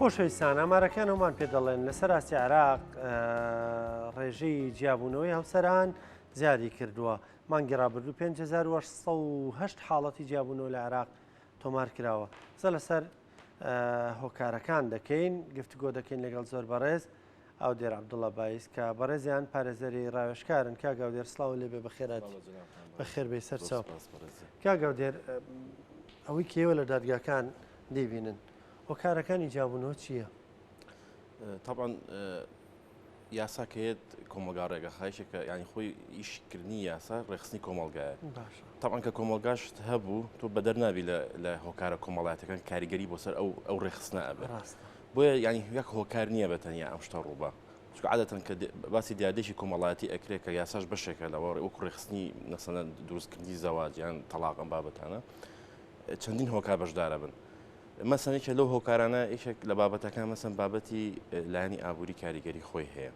خۆشەویستان ئامارەکانمان پێ دەڵێن لەسەر ئاسی عێراق ڕێژەی جیابوونەوەی هەوسەران زیادی کردووە. مانگی ڕابردوو 5808 حاڵەتی جیابوونەوە لە عێراق تۆمار کراوە. قسە لەسەر هۆکارەکان دەکەین، گفتگۆ دەکەین لەگەڵ زۆر بەڕێز ئەو دێر عەبدوڵڵا بایس کە بەڕێزیان پارێزەری ڕاوێژکارن. کاگاودێر سڵاو لێبێ بەخێرات بەخێر بێ سەر چاو. کاگاودێر ئەوەی کێوە لە دادگاکان دەیبینن هۆکارەکانی جیابوونەوە چییە؟ طبعا یاساکەیت کۆمەلگا ڕێگەخایشێکە ینی خۆی ئیشکردنی یاسا ڕێخستنی کۆمەلگایە. طبعا کە کۆمەلگاشت هەبوو تۆ بەدەر نابی لە هۆکارە کۆمەڵایەتەکان کاریگەری بۆ سەر ئەو ڕێخستنە ئەبێت. بۆیە ینی یەک هۆکار نییە بەتەنیا ئەم شتە ڕووبە. چونکە عادەتەن کە باسی دیادێکی کۆمەڵایەتی ئەکرێت کە یاساش بەشێکە لەوە وەکو ڕێخستنی مەسەلەن دروستکردنی زەواج یان تەلاق ئەم بابەتانە چەندین هۆکار بەشدارە بن. مەسەنێکە لەو هۆکارانە یەکێک لە بابەتەکان مەسەن بابەتی لایانی ئابووری کاریگەری خۆی هەیە.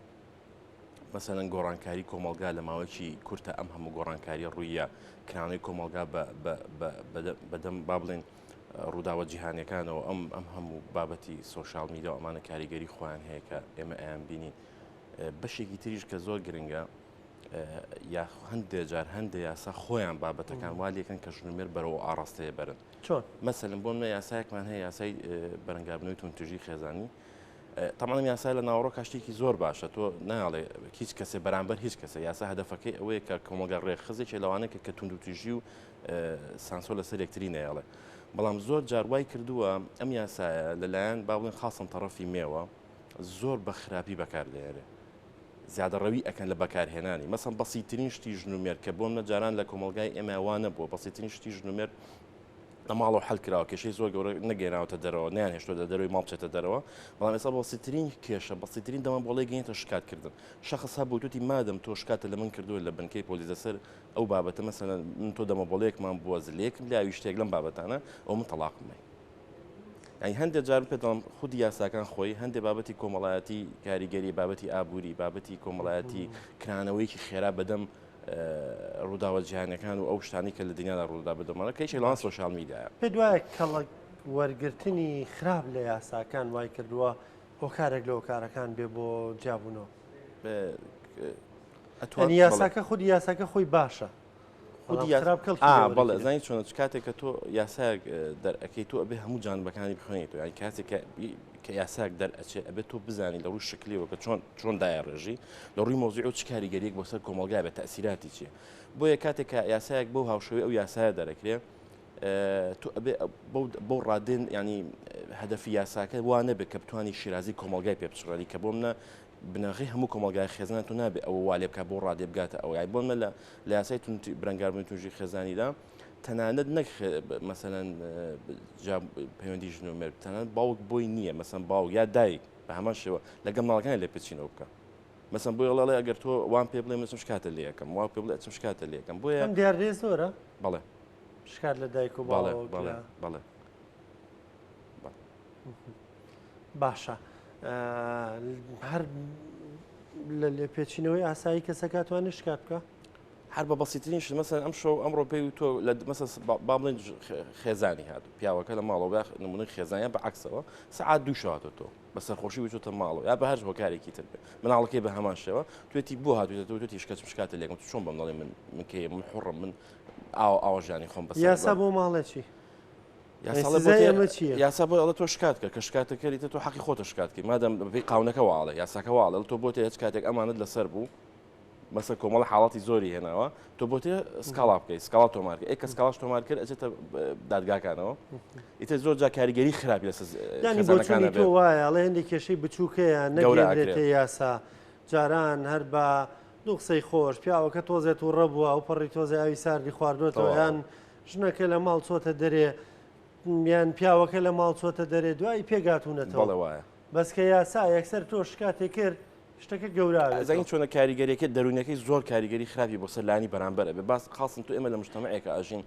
مەسەلەن گۆڕانکاری کۆمەلگا لە ماوەیەکی کورتە ئەم هەموو گۆڕانکاریە ڕوویە کرانەی کۆمەلگا بەدەم با بڵێن ڕووداوە جیهانیەکانەوە ئەم هەموو بابەتی سۆشال میدیا و ئەمانە کاریگەری خۆیان هەیە کە ئێمە ئەیان بینین. بەشێکی تریش کە زۆر گرنگە یا هەندێک جار هەندێک یاسا خۆیان بابەتەکان والیەکەن کە ژنومێر بەرەوە ئاڕاستەیە بەرن. چۆن؟ مەسەلەن بۆ منە یاسایەکمان هەیە یاسای بەرەنگابنەوەی توندوتیژی خێزانی. تەمانم یاسای لە ناوەڕۆ کاشتێکی زۆر باشە، تۆ ناڵێ هیچ کەسێ بەرامبەر هیچ کەسە یاسا هەدەفەکەی ئەوەیە کە کۆمەلگا ڕێکخزێکی لەوانەیە کە توندوتیژی و سانسۆ لەسەر یەکتری نەیەڵێ. بەڵام زۆر جار وای کردووە ئەم یاسایە لەلایەن با بڵێن خاصن تەڕەفی مێوە زۆر بە خراپی بەکاردێنێ. زیادە ڕەوی ئەکەن لە بەکارهێنانی مەسەن بەسیترین شتی ژنومێر کە بۆم نەجاران لە کۆمەلگای ئێمە وانە بووە بەسیترین شتی ژنومێر لە ماڵەوە حەلکراوە کێشەی زۆر گەورە نەگەێناوەتە دەرەوە نیان هێشتۆ دەرەوەی ماڵ بچێتە دەرەوە. بەڵام ئێستا بەسیترین کێشە بەسیترین دەمە بۆڵی گەێنێتە شکاتکردن. شەخص هەبوو توتی مادەم تۆ شکاتە لە من کردووە لە بنکەی پۆلیس لەسەر ئەو بابەتە مەسەلەن من تۆ دەمە بۆڵەیەکمان بووە زلێکم لاوی شتێک لەم بابەتانە ئەو من تەلاقمەی. ینی هەندێک جار پێ دەڵم خودی یاساکان خۆی هەندێک بابەتی کۆمەڵایەتی کاریگەری بابەتی ئابووری بابەتی کۆمەڵایەتی کرانەوەیکی خێرا بەدەم ڕووداوە جیهانیەکان و ئەو شتانی کە لە دنیادا ڕوودا بدەمانە کەیشی لەوان سۆشال میدیایە. پێ دوایە کەڵک وەرگرتنی خراپ لە یاساکان وای کردووە هۆکارێک لە هۆکارەکان بێ بۆ جیابوونەوە. یاساکە خودی یاساکە خۆی باشە. بەڵێ زانی چۆنە کاتێک کە تۆ یاساک دەرئەکەی تۆ ئەبێ هەموو جانبەکانی بخوێنیتەوە یان کاتێک کە یاساک دەرئەچێ ئەبێت تۆ بزانی لە ڕووی شکلیەوە کە چۆن دایە ڕێژی لە ڕووی مۆزوعی و چ کاریگەریەک بۆ سەر کۆمەلگا بێت تەئسیراتی چیە. بۆیە کاتێک کە یاسایەک بەو هاوشەوی ئەو یاسایە دەرەکرێ تۆ ئەبێ بەو ڕادێن ینی هەدەفی یاساکە وانە بێت کە بتوانی شیرازی کۆمەلگای پێ بچڕێنی کە بۆ منە بنەغی هەموو کۆمەلگای خێزان تو نابێت ئەوە والێ بکە بۆ ڕادێ بگاتە ئەو یای بۆ من لە یاسای بەرەنگاربوونی توێژی خێزانیدا تەنانەت نەک مەسەلەن پەیوەندی ژنومێر تەنانەت باوک بۆی نییە مەسەن باوک یا دایک بە هەمان شێوە لەگەڵ ماڵەکانی لێ پێچینەوە بکە. مەسەن بۆی وڵاڵێ ئەگەر تۆ وان پێ بڵێ چم شکاتە لێ یەکەم وا پێ بڵێ چم شکاتە لێ یەکەم بۆیە ئەم دیاردێ زۆرە؟ بەڵێ شکات لە دایک و باوک. بەڵێ باشە هەر لە لێپێچینەوەی ئاسایی کەسەکاتوانێت شکات بکە؟ هەر بە بەسیترینش مەسەن ئەم شەو ئەمڕۆ پێی تۆ لە مەسەن با بڵێن خێزانی هاتو پیاوەکە لە ماڵەوە نمونەی خێزانیان بە عکسەوە سەعات دوو شەواتە تۆ بە سەرخۆشی بچۆتە ماڵەوە یا بە هەر هۆکارێکی تر بێ مناڵەکەی بە هەمان شێوە توێتی بۆ هاتوێتەوە توێتی شکەچم شکاتە لێکم چۆن بەم دەڵێ من کێ من حڕم من ئاوەژانی خۆم بەسەر یاسا بۆ ماڵێکی یاسا بۆ ئەڵە تۆ شکات کە شکاتەکەریتە تۆ حەقی خۆتە شکاتکە مادەم بەپێی قاونەکە واڵێ یاساکە واڵە تۆ بۆ تێ هیچ کاتێک ئەمانت لەسەر بوو مەسە کۆمەڵە حاڵەتی زۆری هێناوە تۆ بۆ تێ سکاڵا بکەیت سکاڵا تۆمارکە ئێک کە سکاڵاش تۆمار کرد ئەچێتە دادگاکانەوە ئیتر زۆر جا کاریگەری خراپی لەسەر خێزانەکانە تۆ وایە ئەڵێ هەندێک کێشەی بچووکەیە نەگەێنرێتە یاسا جاران هەر بە دوو قسەی خۆش پیاوەکە تۆزێت و ڕەبووە و پەڕی تۆزە ئاوی ساردی خواردوێتەوە یان ژنەکە لە ماڵ چۆتە دەرێ یان پیاوەکە لە ماڵ چۆتە دەرێ دوایی پێگاتونەتەوە بەس کە یاسا یەکسەر تۆ شکاتێک کرد شتەکە گەورە زین چۆنە کاریگەریەکە دەرونەکەی زۆر کاریگەری خراپی بۆ سەرلانی بەرامبەر بێ باس خاصن تو ئێمە لە مجتەمەعێکە ئاژین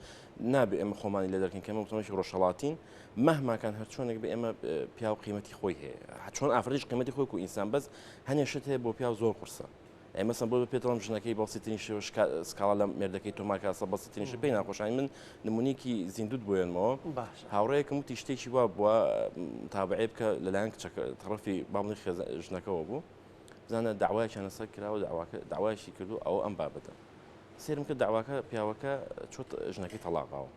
نابێ ئێمە خۆمانی لە دەرکەین کە ئێمە مجتەمەعێکی ڕۆژهەڵاتین مەهماکان هەر چۆنێک بێ ئێمە پیا و قیمەتی خۆی هەیە چۆن ئافرەتیش قیمەتی خۆی و ئینسان بەس هەنێ شت هەیە بۆ پیا و زۆر قورسە مثلا بۆ پێدەڵم ژنەکەی بەڵسیترین شێوە سکاڵا لە مێردەکەی تۆماکاسە بەسیترین ش پێی ناخۆشانی من نمونیکی زیندوت بۆێنمەوە هاوڕەیەکم وتی شتێکی وا بووە تابعێ بکە لەلایەن تەڕەفی باڵی ژنەکەەوە بوو بزانە داوایەکیانە سەر کراوە داوایشی کردو ئەوە ئەم بابەتە سێرم کرد داواکە پیاوەکە چۆت ژنەکەی تەلاقاوە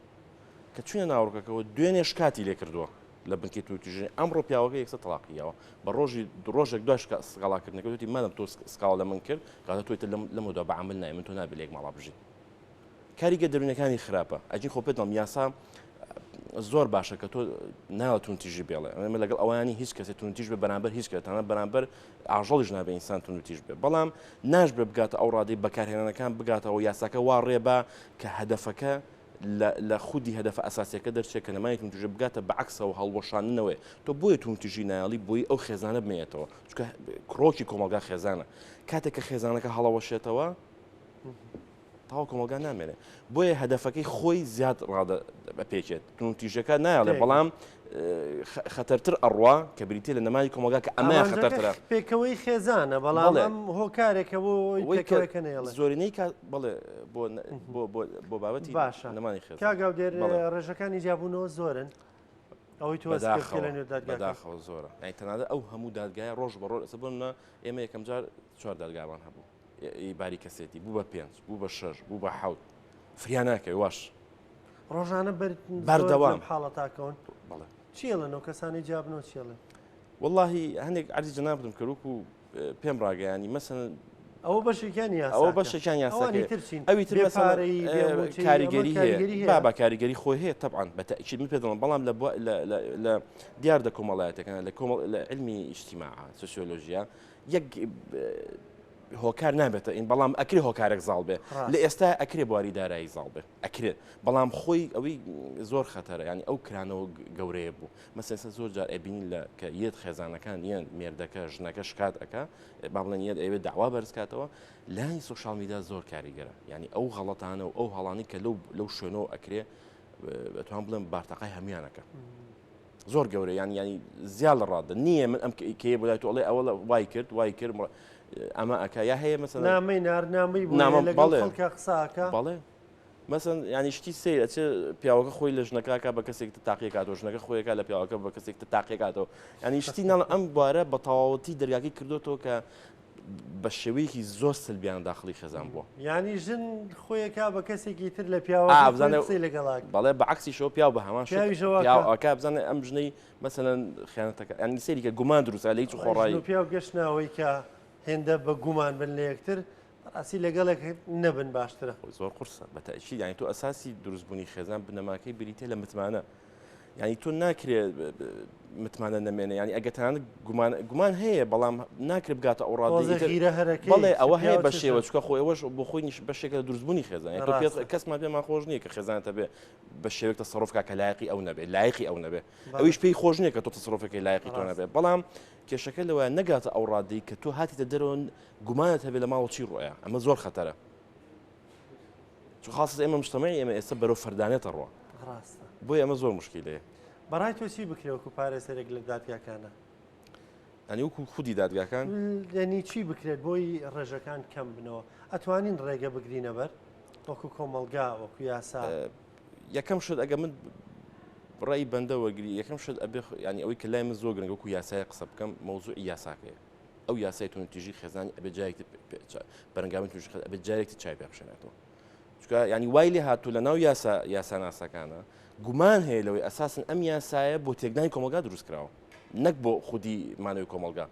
کە چونە ناوڕەکەەوە دوێنێ شکاتی لێ کردووە لە بنکەی توتیژێ ئەمڕۆ پیاوەکە یەکسە تەلاقیەوە بە ڕۆژێک دوای سقاڵاکردنەکە وتی مادەم تۆ سقاڵ لە من کرد کاتە تۆیتر لەمەدا بەعامل نای من تۆ نابێت لێک ماڵا بژین کاریگە دەرونەکانی خراپە ئەجی خۆ پێ دڵم یاسا زۆر باشە کە تۆ ناوە تونتیژی بێڵێ ئەمە لەگەڵ ئەوانی هیچ کەسێت تونتیژ بە بەرامبەر هیچ کەتانە بەرامبەر ئاژەڵیش نابێ ئینسان تونتیژ بێ بەڵام ناش بێ بگاتە ئەو ڕادەی بەکارهێنانەکان بگاتەوە یاساکە وا ڕێبا کە هەدەفەکە لە خودی هەدەفە ئەساسیەکە دەرچێت کە نمای تونتیژ بگاتە بەعکسەوە هەڵوەشاننەوەی تۆ بۆیە تونتیژی نایڵی بۆی ئەو خێزانە بمێتەوە چکە کڕۆکی کۆمەلگا خێزانە کاتێک کە خێزانەکە هەڵەوەشێتەوە تاوا کۆمەلگا نامێنێ بۆیە هەدەفەکەی خۆی زیاد ڕادە بەپێچێت تونتیژەکە نایڵێ بەڵام خەتەرتر ئەڕوا کە بریتێ لە نەمای کۆمەلگا کە ئەمە خەتەرترە پێکەوەی خێزانە بەڵام ئەم هۆکارێکە بۆ نێڵێ زۆرینەی بڵێ بۆ بابەتی باشە نەمانی خێز کاگاو دێر ڕێژەکانی جیابوونەوە زۆرن ئەوەی تۆ بەداخەوە زۆرە ئەی تەنانەت ئەو هەموو دادگایە ڕۆژ بە ڕۆژ بوونە ئێمە یەکەم جار 4 دادگاوان هەبوو باری کەسێتی بوو بە 5 بوو بە 6 بوو بە 7 فریان ناکەی واش ڕۆژانە بەردەوام حاڵەتاکەون بەڵێ چیڵێنەوە کەسانی جیابنەوە چێڵێن واللهی هەندێک عەرزی جەنابم کەروک و پێم ڕاگەیانی مەسەن ئەوە بەشێکیان یاساکە ئەوە بەشێکیان یاساکە ئەوی تر کاریگەری هەیە با کاریگەری خۆی هەیە طبعاً بەتەئکید من پێ دەڵێم بەڵام لە دیار دە کۆمەڵایەتەکان لە علمی ئیجتیماع سوسیۆلۆژیا یەک هۆکار نابێتە این بەڵام ئەکرێ هۆکارێک زاڵ بێ لە ئێستا ئەکرێ بواری دارایی زاڵ بێ ئەکرێت بەڵام خۆی ئەوەی زۆر خەتەرە ینی ئەو کرانەوە گەورەیە بوو مەسەسە زۆر جار ئەبینی لە کە یەت خێزانەکان یەن مێردەکە ژنەکە شکات ئەکا با بڵێن یەت ئەوێ داوا بەرزکاتەوە لای سۆشال میدیا زۆر کاریگەرە ینی ئەو غەڵەتانە و ئەو هەڵانی کە لەو شوێنەوە ئەکرێ بەتوان بڵێن بارتەقای هەمویانەکە زۆر گەورە ینی زیاد لە ڕادە نییە من ئەم کێ بۆ لای تۆڵێ ئەوە وای کرد ئەمە ئەکە یا هەیە مەسەن نامەی نارنامەی بۆ قساکە بەڵێ مەسەن ینی شتی سیر ئەچێ پیاوەکە خۆی لە ژنەکەکە بە کەسێک تاقیکاتەوە ژنەکە خۆیەکە لە پیاوەکە بە کەسێک تاقیکاتەوە ینی شتی ناڵ ئەم بوارە بە تەواوەتی دەرگاکی کردوتەوە کە بە شێوەیەکی زۆر سلبیان داخلی خێزان بووە ینی ژن خۆیەکە بە کەسێکی تر لە پیاوەکە لەگەڵاک بەڵێ بە عکسی شەوە پیاو بە هەمان پیاوەکە بزانێ ئەم ژنەی مەسەن خیانەتەکە ینی سێریکە گومان دروستە لە هیچ خۆڕایی پیاو گەشتنەوەی کە هێندە بە گومان بن لە یەکتر ڕاستی لەگەڵێک نەبن باشترە زۆر قورسە بەتەئکید ینی تۆ ئەساسی دروستبوونی خێزان بنەماکەی بریتێ لە متمانە ینی تۆ ناکرێت متمانە نەمێنێ ینی ئەگەتانە گومان هەیە بەڵام ناکرێت بگاتە ئەو ڕادەی بەڵێ ئەوە هەیە بە شێوە چکە خۆی ئەوەش بۆ خۆی بەشێکە دروستبوونی خێزان تۆ کەسمان پێمان خۆش نییە کە خێزانەتە بێ بە شێوەیەک تەسەڕۆفکە کە لایقی ئەو نەبێت لایقی ئەو نەبێ ئەویش پێی خۆش نییە کە تۆ تەسەڕۆفەکەی لایقی تۆ نەبێت بەڵام کێشەکە لەوە نەگاتە ئەو ڕادەی کە تۆ هاتیتە دەرەوە گومانت هەبێت لە ماوە چی ڕۆیە ئەمە زۆر خەتەرە چون خاص ئێمە مجتەمەعی ئێمە ئێستا بەرەو فەردانێتە ڕۆ بۆی ئەمە زۆر مشکیلەیە بەڕای تۆ چی بکرێوەکو پارێزەرێک لە دادگاکانە ئەنی وەکو خودی دادگاکان یعنی چی بکرێت بۆی ڕێژەکان کەم بنەوە ئەتوانین ڕێگە بگرینە بەر وەکو کۆمەلگا وەکو یاسا یەکەم شت ئەگە من ڕای بەندە وەرگری یەکەم شت ئەبێ ینی ئەوەی کە لای من زۆر گرنگە وەکو یاسای قسە بکەم مەوزوعی یاساکەیە ئەو یاسای تونتیژی خێزانی ئەبێ جایەکی بەرەنگامی توش ئەبێ جارێکی چای پێ بشێنێتەوە چکە ینی وای لێ هاتوو لە ناو یاساناسەکانە گومان هەیە لەوەی ئەساسن ئەم یاسایە بۆ تێکدانی کۆمەلگا دروست کراوە نەک بۆ خودی مانەوەی کۆمەلگا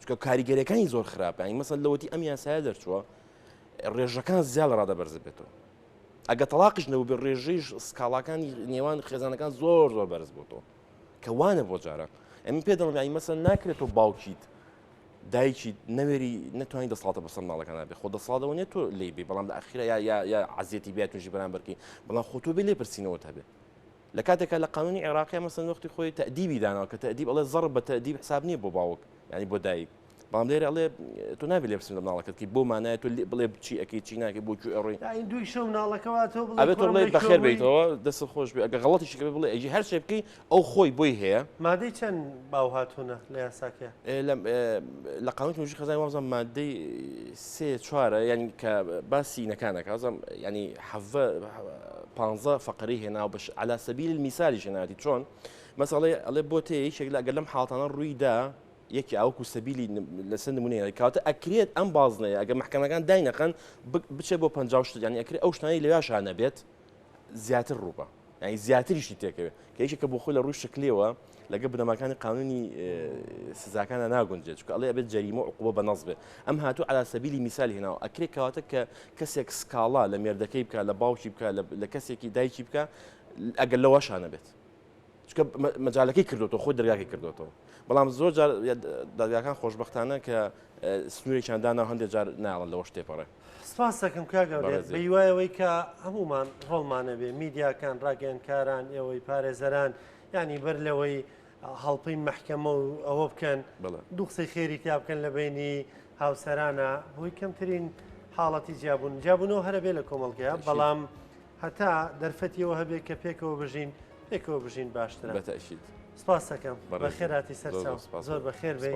چکە کاریگەریەکانی زۆر خراپە ینی مەسەن لەوەتی ئەم یاسایە دەرچووە ڕێژەکان زیاد ڕادە بەرز بێتەوە ئەگە تەلاقیش نەبوو بێ ڕێژەی سکاڵاکانی نێوان خێزانەکان زۆر بەرز بۆتەوە کە وانە بۆ جارە ئەمە پێ دەڵێم ینی مەسەن ناکرێتەوە باوکیت دایکی نەوێری نەتوانانی دەسڵاتە بەسەر ماڵەکانە بێ خۆ دەسڵاتەوە نیە تۆ لێ بێ بەڵام لە ئەخیرە یا عەزیەتی بێت توێژی بەرامبەرکەی بەڵام خۆ تۆ بێ لێ پرسینەوە هەبێ لە کاتێکە لە قانونی عێراقی مەسەن وەختی خۆی تەئدیبی داناوە کە تەئدیب ئەڵێ زەڕ بە تەئدیب حساب نییە بۆ باوک ینی بۆ دایک بەڵام لێرە ئەڵێ تۆ نابێت لێ بچین لە مناڵەکەت بۆ مانایە تۆ بڵێ بچی ئەەکەی چی ناکە بۆ ڕۆی این دوی شەو مناڵەکەەوە تۆ ئەبێت تۆ بڵێ بەخێر بیتەوە دەست خۆش بێ ئەگە غەڵەتیشی بڵێ ئەجی هەر شێ بکەی ئەو خۆی بۆی هەیە مادەی چەند باو هاتوونە لە یاساکە لە قانون توێژی خەزای وازم مادەی سێ چوارە ینی کە باسی نەکانەکە ئازم ینی حەڤە 15 فقرەی هێنا و بەش على سەبیل المثالی هێناتی چۆن مەسەڵێ ئەڵێ بۆ تێ یەکێک لە ئەگەر لەم حاڵتانە ڕوویدا یەکی ئاوکو سەبیلی لەسەر نمونەیە کاتە ئەکرێت ئەم بازنەیە ئەگەر محکەمەکان داینەکەن بچێ بۆ 50 شت ینی ئەکرێت ئەو شتانەی لەواشانە بێت زیاتر ڕووبە ینی زیاتریشی تێکەوێت کە یەکێکە بۆ خۆی لە ڕووی شکلێەوە لەگە بنەماکانی قانونی سزاکانە ناگونجێت چکە ئەڵێ ئەبێت جەریمە عقوبە بەنەڵ بێت ئەم هاتوو على سەبیلی میسالی هێناوە ئەکرێت کەواتە کە کەسێک سکاڵا لە مێردەکەی بکە لە باوکی بکە لە کەسێکی دایکی بکە ئەگەر لەوەشانە بێت چکە مەجالەکەی کردوەوە خۆی دەرگاکەی کردوێتەوە بەڵام زۆر جار دەرگاکان خۆشبەختانە کە سنوورێکیاندانا هەندێک جار ناڵن لەوە شتێپەڕێ سپاس دەکەم کاگەورێت بە هیوایەوەی کە هەمومان ڕۆڵمانە بێ میدیاکان ڕاگەیەنکاران ئێوەی پارێزەران ینی بەر لەوەی هەڵپەی مەحکەمە و ئەوە بکەن دوو قسەی خێری تا بکەن لە بینی هاوسەرانە بۆی کەمترین حاڵەتی جیابوونەوە هەرە بێ لە کۆمەڵگەیە بەڵام هەتا دەرفەتیەوە هەبێت کە پێکەوە بژین باشترە بەتەشید سپاس دەکەم بە خێراتی سەرچاو زۆر بەخێر بێ